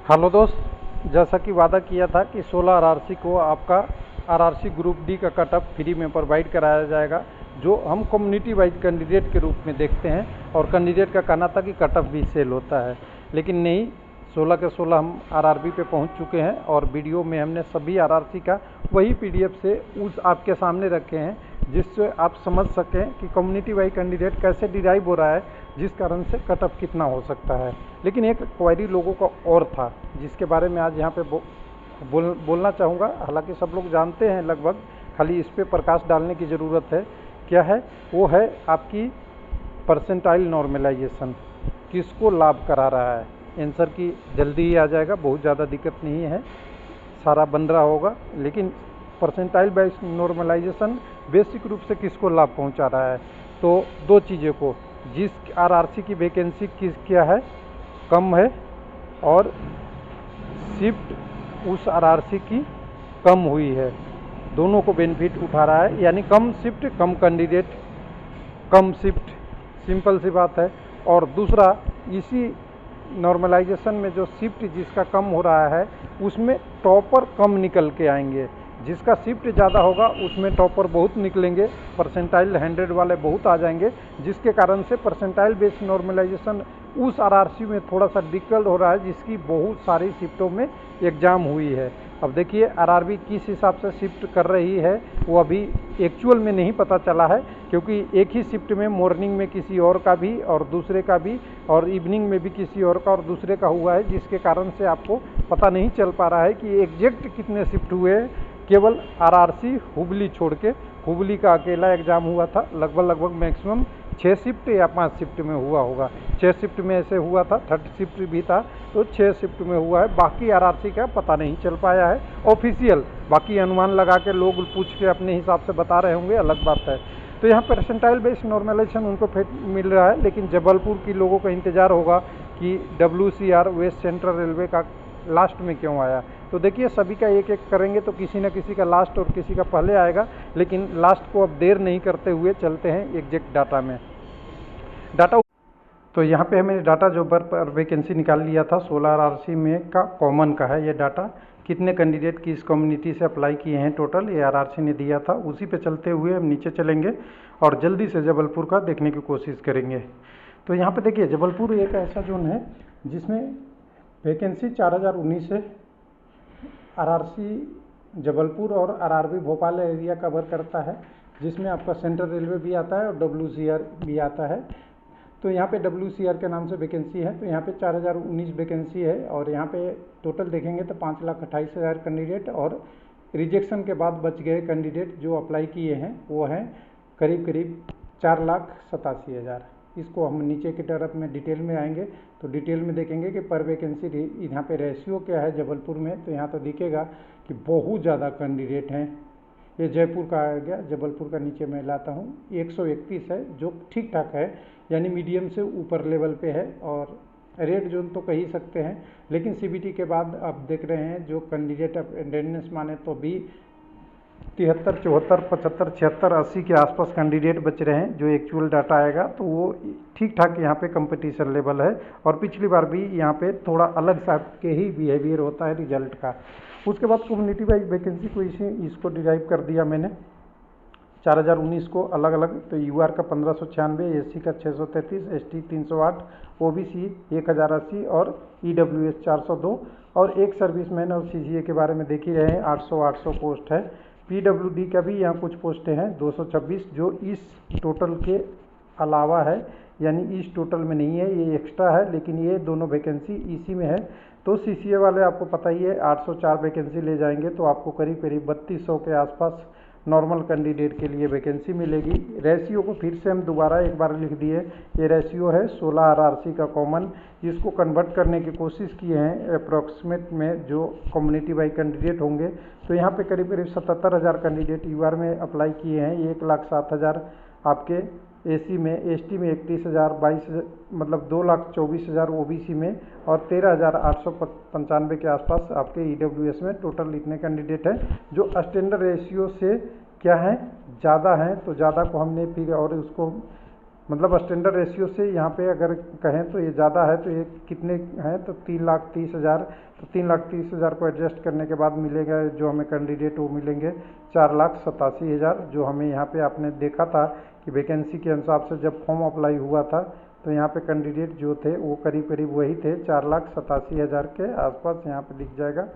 Hello दोस्त, जैसा कि वादा किया था कि 16 आरआरसी को आपका आरआरसी ग्रुप डी का कट ऑफ फ्री में प्रोवाइड कराया जाएगा, जो हम कम्युनिटी वाइज कैंडिडेट के रूप में देखते हैं। और कैंडिडेट का कहना था कि कट ऑफ भी सेल होता है, लेकिन नहीं। 16 के 16 हम आरआरबी पे पहुंच चुके हैं और वीडियो में हमने सभी आरआरसी का वही पीडीएफ से उस आपके सामने रखे हैं, जिससे आप समझ सकें कि कम्युनिटी वाइज कैंडिडेट कैसे डिराइव हो रहा है, जिस कारण से कट ऑफ कितना हो सकता है। लेकिन एक क्वेरी लोगों का और था, जिसके बारे में आज यहाँ पे बोलना चाहूँगा। हालांकि सब लोग जानते हैं लगभग, खाली इस पे प्रकाश डालने की ज़रूरत है। क्या है वो? है आपकी परसेंटाइल नॉर्मलाइजेशन किसको लाभ करा रहा है। आंसर की जल्दी ही आ जाएगा, बहुत ज़्यादा दिक्कत नहीं है, सारा बन रहा होगा। लेकिन परसेंटाइल बेस्ड नॉर्मलाइजेशन बेसिक रूप से किसको लाभ पहुंचा रहा है? तो दो चीज़ों को, जिस आरआरसी की वैकेंसी क्या है, कम है, और शिफ्ट उस आरआरसी की कम हुई है, दोनों को बेनिफिट उठा रहा है। यानी कम शिफ्ट कम कैंडिडेट, कम शिफ्ट, सिंपल सी बात है। और दूसरा, इसी नॉर्मलाइजेशन में जो शिफ्ट जिसका कम हो रहा है, उसमें टॉपर कम निकल के आएंगे। जिसका शिफ्ट ज़्यादा होगा उसमें टॉपर बहुत निकलेंगे, परसेंटाइल 100 वाले बहुत आ जाएंगे, जिसके कारण से परसेंटाइल बेस्ड नॉर्मलाइजेशन उस आरआरसी में थोड़ा सा डिफिकल्ट हो रहा है, जिसकी बहुत सारी शिफ्टों में एग्ज़ाम हुई है। अब देखिए आरआरबी किस हिसाब से शिफ्ट कर रही है, वो अभी एक्चुअल में नहीं पता चला है, क्योंकि एक ही शिफ्ट में मॉर्निंग में किसी और का भी और दूसरे का भी, और इवनिंग में भी किसी और का और दूसरे का हुआ है, जिसके कारण से आपको पता नहीं चल पा रहा है कि एग्जैक्ट कितने शिफ्ट हुए। केवल आरआरसी हुबली छोड़ के, हुबली का अकेला एग्ज़ाम हुआ था, लगभग मैक्सिमम 6 शिफ्ट या 5 शिफ्ट में हुआ होगा। 6 शिफ्ट में ऐसे हुआ था, 3rd शिफ्ट भी था, तो 6 शिफ्ट में हुआ है। बाकी आरआरसी का पता नहीं चल पाया है ऑफिशियल, बाकी अनुमान लगा के लोग पूछ के अपने हिसाब से बता रहे होंगे, अलग बात है। तो यहाँ परसेंटाइल बेस्ड नॉर्मलाइजेशन उनको मिल रहा है, लेकिन जबलपुर की लोगों का इंतज़ार होगा कि WCR वेस्ट सेंट्रल रेलवे का लास्ट में क्यों आया। तो देखिए सभी का एक एक करेंगे तो किसी न किसी का लास्ट और किसी का पहले आएगा, लेकिन लास्ट को अब देर नहीं करते हुए चलते हैं एग्जैक्ट डाटा में। डाटा तो यहाँ पे हमें डाटा जो पर वैकेंसी निकाल लिया था 16 आरआरसी में का कॉमन का है। ये डाटा कितने कैंडिडेट किस कम्युनिटी से अप्लाई किए हैं टोटल, ये आरआरसी ने दिया था। उसी पे चलते हुए हम नीचे चलेंगे और जल्दी से जबलपुर का देखने की कोशिश करेंगे। तो यहाँ पे देखिए जबलपुर एक ऐसा जोन है जिसमें वैकेंसी 4019 है। आरआरसी जबलपुर और आरआरबी भोपाल एरिया कवर करता है, जिसमें आपका सेंट्रल रेलवे भी आता है और WCR भी आता है। तो यहाँ पे WCR के नाम से वैकेंसी है, तो यहाँ पे 4019 वैकेंसी है। और यहाँ पे टोटल देखेंगे तो 5,28,000 कैंडिडेट, और रिजेक्शन के बाद बच गए कैंडिडेट जो अप्लाई किए हैं वो हैं करीब 4,87,000। इसको हम नीचे की तरफ में डिटेल में आएंगे तो डिटेल में देखेंगे कि पर वैकेंसी यहाँ पे रेशियो क्या है जबलपुर में। तो यहाँ तो दिखेगा कि बहुत ज़्यादा कैंडिडेट हैं। ये जयपुर का आ गया, जबलपुर का नीचे मैं लाता हूँ, 131 है, जो ठीक ठाक है, यानी मीडियम से ऊपर लेवल पे है। और रेड जोन तो कह ही सकते हैं, लेकिन CBT के बाद आप देख रहे हैं जो कैंडिडेट अटेंडेंस माने तो भी 73, 74, 75, 76, 80 के आसपास कैंडिडेट बच रहे हैं। जो एक्चुअल डाटा आएगा तो वो ठीक ठाक यहाँ पे कंपटीशन लेवल है। और पिछली बार भी यहाँ पे थोड़ा अलग सा के ही बिहेवियर होता है रिजल्ट का। उसके बाद कम्युनिटी वाइज वैकेंसी को इसको डिराइव कर दिया मैंने 4019 को अलग अलग। तो UR का 1596, SC का 633, ST 308, OBC 1080 और EWS 402। और एक सर्विसमैन और CGA के बारे में देख ही रहे हैं, 800 पोस्ट है। PWD का भी यहाँ कुछ पोस्टें हैं 226, जो इस टोटल के अलावा है, यानी इस टोटल में नहीं है, ये एक्स्ट्रा है, लेकिन ये दोनों वैकेंसी इसी में है। तो CCA वाले आपको पता ही है 804 वैकेंसी ले जाएंगे तो आपको करीब 3200 के आसपास नॉर्मल कैंडिडेट के लिए वैकेंसी मिलेगी। रेशियो को फिर से हम दोबारा एक बार लिख दिए, ये रेशियो है 16 आरआरसी का कॉमन। इसको कन्वर्ट करने की कोशिश किए हैं अप्रॉक्सीमेट में जो कम्युनिटी वाइज कैंडिडेट होंगे। तो यहाँ पे करीब 77,000 कैंडिडेट UR में अप्लाई किए हैं, 1,07,000 आपके AC में, ST में 31,000, 22 मतलब 2,24,000 OBC में, और 13,895 के आसपास आपके EWS में। टोटल इतने कैंडिडेट हैं जो स्टैंडर्ड रेशियो से क्या है ज़्यादा हैं। तो ज़्यादा को हमने फिर और उसको मतलब स्टैंडर्ड रेशियो से यहाँ पे अगर कहें तो ये ज़्यादा है, तो ये कितने हैं, तो 3,30,000। तो 3,30,000 को एडजस्ट करने के बाद मिलेगा जो हमें कैंडिडेट वो मिलेंगे 4,87,000, जो हमें यहाँ पे आपने देखा था कि वैकेंसी के हिसाब से जब फॉर्म अप्लाई हुआ था तो यहाँ पे कैंडिडेट जो थे वो करीब करीब वही थे, 4,87,000 के आसपास यहाँ पे दिख जाएगा।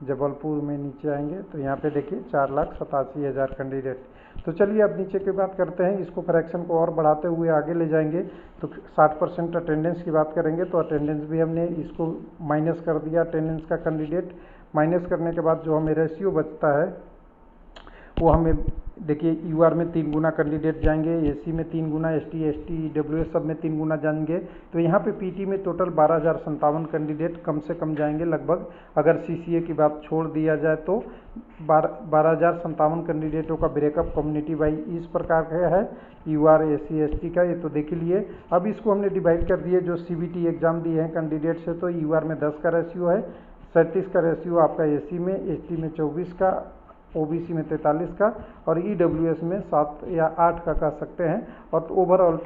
जबलपुर में नीचे आएंगे तो यहाँ पे देखिए 4,87,000 कैंडिडेट। तो चलिए अब नीचे की बात करते हैं, इसको फ्रैक्शन को और बढ़ाते हुए आगे ले जाएंगे तो 60% अटेंडेंस की बात करेंगे। तो अटेंडेंस भी हमने इसको माइनस कर दिया, अटेंडेंस का कैंडिडेट माइनस करने के बाद जो हमें रेशियो बचता है वो हमें देखिए यूआर में 3 गुना कैंडिडेट जाएंगे, एसी में 3 गुना, एसटी, ईडब्ल्यूएस सब में 3 गुना जाएंगे। तो यहाँ पे पीटी में टोटल 12,057 कैंडिडेट कम से कम जाएंगे लगभग। अगर सीसीए की बात छोड़ दिया जाए तो 12,057 कैंडिडेटों का ब्रेकअप कम्युनिटी वाइज इस प्रकार का है यूआर, एसी, एसटी का। ये तो देख लिए। अब इसको हमने डिवाइड कर दिए जो सीबीटी एग्जाम दिए हैं कैंडिडेट से, तो यूआर में 10 का रेशियो है, 37 का रेशियो आपका एसी में, एसटी में 24 का, ओबीसी में 43 का और ईडब्ल्यूएस में 7 या 8 का कह सकते हैं, और ओवरऑल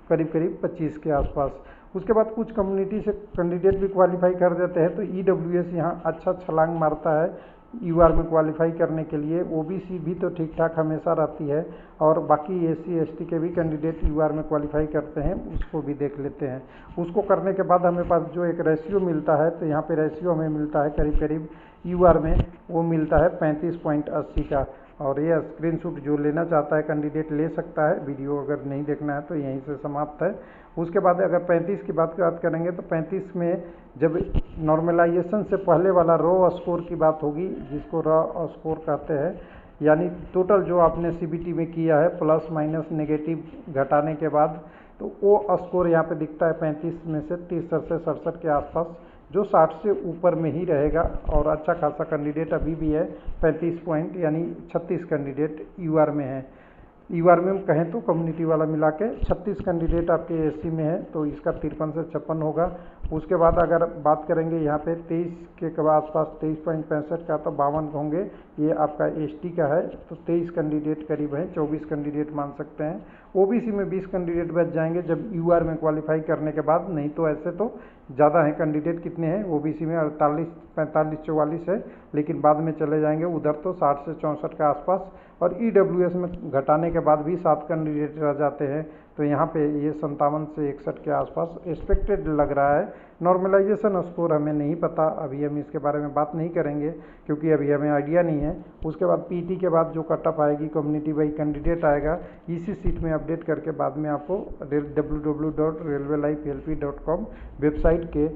करीब करीब 25 के आसपास। उसके बाद कुछ कम्युनिटी से कैंडिडेट भी क्वालिफाई कर देते हैं, तो ईडब्ल्यूएस यहाँ अच्छा छलांग मारता है यूआर में क्वालिफाई करने के लिए। ओबीसी भी तो ठीक ठाक हमेशा रहती है, और बाकी एसी एसटी के भी कैंडिडेट यूआर में क्वालिफाई करते हैं, उसको भी देख लेते हैं। उसको करने के बाद हमें पास जो एक रेशियो मिलता है, तो यहाँ पे रेशियो हमें मिलता है करीब करीब यूआर में वो मिलता है 35.80 का। और ये स्क्रीनशॉट जो लेना चाहता है कैंडिडेट ले सकता है, वीडियो अगर नहीं देखना है तो यहीं से समाप्त है। उसके बाद अगर 35 की बात करेंगे तो 35 में जब नॉर्मलाइजेशन से पहले वाला रो स्कोर की बात होगी, जिसको रॉ स्कोर कहते हैं, यानी टोटल जो आपने सीबीटी में किया है प्लस माइनस नेगेटिव घटाने के बाद, तो वो स्कोर यहाँ पे दिखता है 35 में से 30 से 67 के आसपास, जो 60 से ऊपर में ही रहेगा। और अच्छा खासा कैंडिडेट अभी भी है 35 पॉइंट, यानी 36 कैंडिडेट यूआर में है। यूआर में हम कहें तो कम्युनिटी वाला मिला के 36 कैंडिडेट आपके एसी में है, तो इसका 53 से 56 होगा। उसके बाद अगर बात करेंगे यहाँ पे 23 के आसपास 23.65 का, तो 52 होंगे, ये आपका एसटी का है, तो 23 कैंडिडेट करीब हैं, 24 कैंडिडेट मान सकते हैं। ओबीसी में 20 कैंडिडेट बच जाएंगे जब यूआर में क्वालिफाई करने के बाद, नहीं तो ऐसे तो ज़्यादा हैं कैंडिडेट। कितने हैं ओबीसी में 48, 45, 44 है, लेकिन बाद में चले जाएंगे उधर तो 60 से 64 के आसपास। और ईडब्ल्यूएस में घटाने के बाद भी 7 कैंडिडेट रह जाते हैं, तो यहाँ पे ये 57 से 61 के आसपास एक्सपेक्टेड लग रहा है। नॉर्मलाइजेशन स्कोर हमें नहीं पता, अभी हम इसके बारे में बात नहीं करेंगे क्योंकि अभी हमें आइडिया नहीं है। उसके बाद पीटी के बाद जो कटअप आएगी कम्युनिटी वाइज कैंडिडेट आएगा, इसी सीट में अपडेट करके बाद में आपको www.railwaylifelp.com वेबसाइट के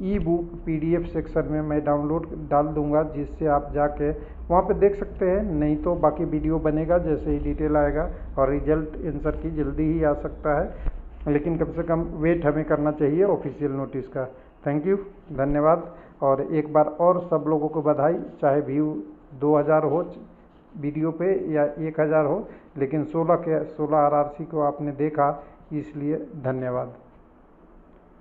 ई बुक PDF सेक्शन में मैं डाउनलोड डाल दूंगा, जिससे आप जाके वहाँ पे देख सकते हैं। नहीं तो बाकी वीडियो बनेगा जैसे ही डिटेल आएगा, और रिजल्ट आंसर की जल्दी ही आ सकता है, लेकिन कम से कम वेट हमें करना चाहिए ऑफिशियल नोटिस का। थैंक यू, धन्यवाद। और एक बार और सब लोगों को बधाई, चाहे व्यू 2000 हो वीडियो पे या 1000 हो, लेकिन 16 RRC को आपने देखा, इसलिए धन्यवाद।